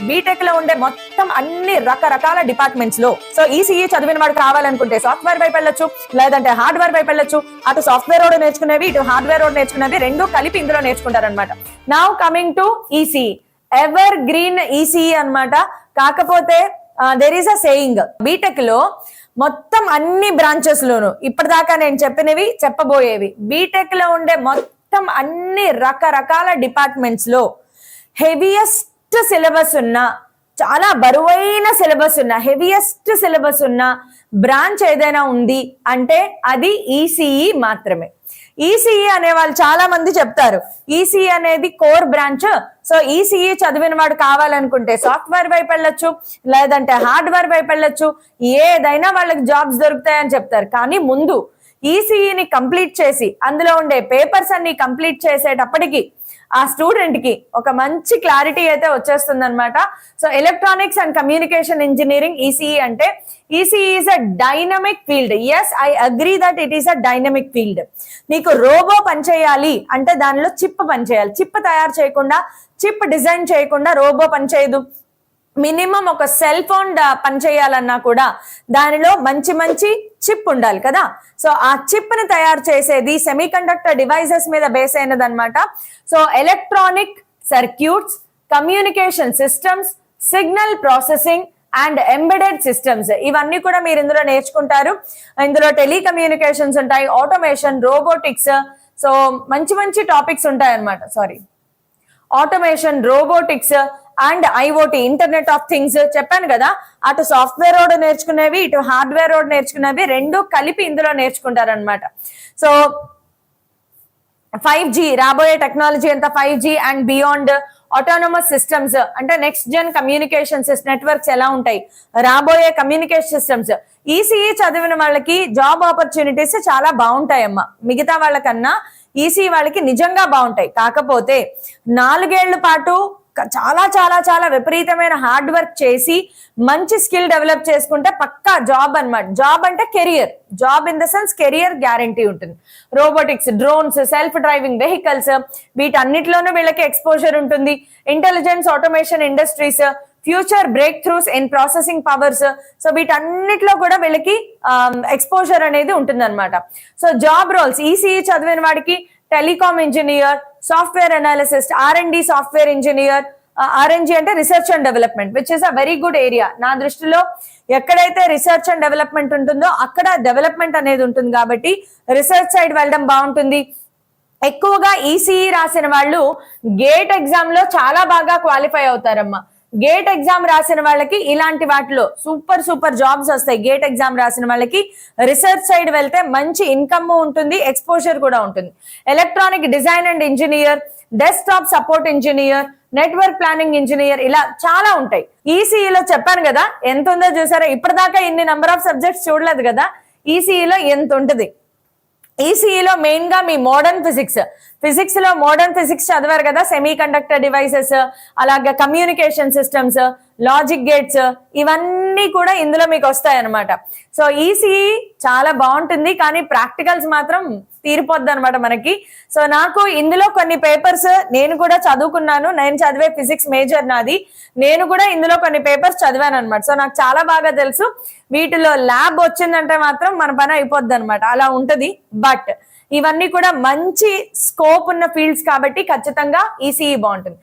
BTech లో ఉండే మొత్తం అన్ని రకరకాల డిపార్ట్మెంట్స్ లో సో ఈసీఈ చదివిన వాడు కావాలనుకుంటే సాఫ్ట్వేర్ వైపు వెళ్ళొచ్చు, లేదంటే హార్డ్వేర్ వైపు వెళ్ళొచ్చు. అటు సాఫ్ట్వేర్ రోడ్ నేర్చుకునేవి, ఇటు హార్డ్వేర్ రోడ్ నేర్చుకునేవి రెండు కలిపి ఇందులో నేర్చుకుంటారనమాట. Now coming to ECE, evergreen ECE అనమాట. కాకపోతే there is a saying, B Tech లో మొత్తం అన్ని బ్రాంచెస్ లోను ఇప్పటిదాకా నేను చెప్పినవి చెప్పబోయేవి, బీటెక్ లో ఉండే మొత్తం అన్ని రకరకాల డిపార్ట్మెంట్స్ లో హెవియెస్ట్ సిలబస్ ఉన్న, చాలా బరువైన సిలబస్ ఉన్న, హెవియెస్ట్ సిలబస్ ఉన్న బ్రాంచ్ ఏదైనా ఉంది అంటే అది ఈసీఈ మాత్రమే. ఈసీఈ అనే వాళ్ళు చాలా మంది చెప్తారు ఈసీఈ అనేది కోర్ బ్రాంచ్, సో ఈసీఈ చదివిన వాడు కావాలనుకుంటే సాఫ్ట్వేర్ వైపు వెళ్ళొచ్చు, లేదంటే హార్డ్వేర్ వైపు వెళ్ళొచ్చు, ఏదైనా వాళ్ళకి జాబ్స్ దొరుకుతాయని చెప్తారు. కానీ ముందు ఈసీఈని కంప్లీట్ చేసి అందులో ఉండే పేపర్స్ అన్ని కంప్లీట్ చేసేటప్పటికి ఆ స్టూడెంట్ కి ఒక మంచి క్లారిటీ అయితే వచ్చేస్తుంది అనమాట. So electronics and communication engineering ECE అంటే, ECE is a dynamic field. Yes, I agree that it is a dynamic field. నీకు రోబో పనిచేయాలి అంటే దానిలో చిప్ పనిచేయాలి. చిప్ తయారు చేయకుండా, చిప్ డిజైన్ చేయకుండా రోబో పనిచేయదు. మినిమం ఒక సెల్ ఫోన్ పనిచేయాలన్నా కూడా దానిలో మంచి మంచి చిప్ ఉండాలి కదా. సో ఆ చిప్ ని తయారు చేసేది సెమీ కండక్టర్ డివైసెస్ మీద బేస్ అయినది అనమాట. So electronic circuits, communication systems, signal processing and embedded systems, ఇవన్నీ కూడా మీరు ఇందులో నేర్చుకుంటారు. ఇందులో టెలికమ్యూనికేషన్స్ ఉంటాయి, ఆటోమేషన్, రోబోటిక్స్, సో మంచి మంచి టాపిక్స్ ఉంటాయి అనమాట. Sorry, automation, robotics and IoT, internet of things చెప్పాను కదా. అటు సాఫ్ట్వేర్ రోడ్ నేర్చుకునేవి, ఇటు హార్డ్వేర్ రోడ్ నేర్చుకునేవి రెండు కలిపి ఇందులో నేర్చుకుంటారు అనమాట. సో 5G రాబోయే టెక్నాలజీ అంతా 5G and beyond, autonomous systems అంటే నెక్స్ట్ జెన్ కమ్యూనికేషన్ నెట్వర్క్స్ ఎలా ఉంటాయి, రాబోయే కమ్యూనికేషన్ సిస్టమ్స్. ఈసీఈ చదివిన వాళ్ళకి జాబ్ ఆపర్చునిటీస్ చాలా బాగుంటాయమ్మా, మిగతా వాళ్ళకన్నా ఈసీఈ వాళ్ళకి నిజంగా బాగుంటాయి. కాకపోతే 4 ఏళ్ల పాటు చాలా చాలా చాలా విపరీతమైన హార్డ్ వర్క్ చేసి మంచి స్కిల్ డెవలప్ చేసుకుంటే పక్కా జాబ్ అనమాట. జాబ్ అంటే career, job in the sense career guarantee ఉంటుంది. Robotics, drones, self driving vehicles, వీటన్నిటిలోనూ వీళ్ళకి ఎక్స్పోజర్ ఉంటుంది. Intelligence, automation industries, future breakthroughs in processing powers, so వీటన్నిటిలో కూడా వీళ్ళకి ఎక్స్పోజర్ అనేది ఉంటుంది అనమాట. సో జాబ్ రోల్స్, ఈసీఈ చదివిన వాడికి telecom engineer, software analyst, R&D software engineer, RNG అంటే research and development, which is a very good area. నా దృష్టిలో ఎక్కడైతే రీసెర్చ్ అండ్ డెవలప్మెంట్ ఉంటుందో అక్కడ డెవలప్మెంట్ అనేది ఉంటుంది కాబట్టి రీసెర్చ్ సైడ్ వెళ్ళడం బాగుంటుంది. ఎక్కువగా ఈసీఈ రాసిన వాళ్ళు గేట్ ఎగ్జామ్ లో చాలా బాగా క్వాలిఫై అవుతారమ్మా. గేట్ ఎగ్జామ్ రాసిన వాళ్ళకి ఇలాంటి వాటిలో సూపర్ సూపర్ జాబ్స్ వస్తాయి. గేట్ ఎగ్జామ్ రాసిన వాళ్ళకి రీసెర్చ్ సైడ్ వెళ్తే మంచి ఇన్కమ్ ఉంటుంది, ఎక్స్పోజర్ కూడా ఉంటుంది. Electronic design and engineer, desktop support engineer, network planning engineer, ఇలా చాలా ఉంటాయి. ఈసీఈలో చెప్పాను కదా ఎంత ఉందో చూసారా, ఇప్పటిదాకా ఇన్ని నెంబర్ ఆఫ్ సబ్జెక్ట్స్ చూడలేదు కదా. ఈసీఈలో ఎంత ఉంటుంది. ఈసీఈలో మెయిన్ గా మీ మోడర్న్ ఫిజిక్స్ లో మోడర్న్ ఫిజిక్స్ చదివారు కదా, సెమీ కండక్టర్ డివైసెస్, అలాగే కమ్యూనికేషన్ సిస్టమ్స్, లాజిక్ గేట్స్, ఇవన్నీ కూడా ఇందులో మీకు వస్తాయి అనమాట. సో ఈసీఈ చాలా బాగుంటుంది, కానీ ప్రాక్టికల్స్ మాత్రం తీరిపోద్ది అనమాట మనకి. సో నాకు ఇందులో కొన్ని పేపర్స్ నేను కూడా చదువుకున్నాను, నేను చదివే ఫిజిక్స్ మేజర్ నాది, నేను కూడా ఇందులో కొన్ని పేపర్స్ చదివాను అనమాట. సో నాకు చాలా బాగా తెలుసు, వీటిలో ల్యాబ్ వచ్చిందంటే మాత్రం మన పని అయిపోద్ది అనమాట, అలా ఉంటది. బట్ ఇవన్నీ కూడా మంచి స్కోప్ ఉన్న ఫీల్డ్స్ కాబట్టి ఖచ్చితంగా ఈసీఈ బాగుంటుంది.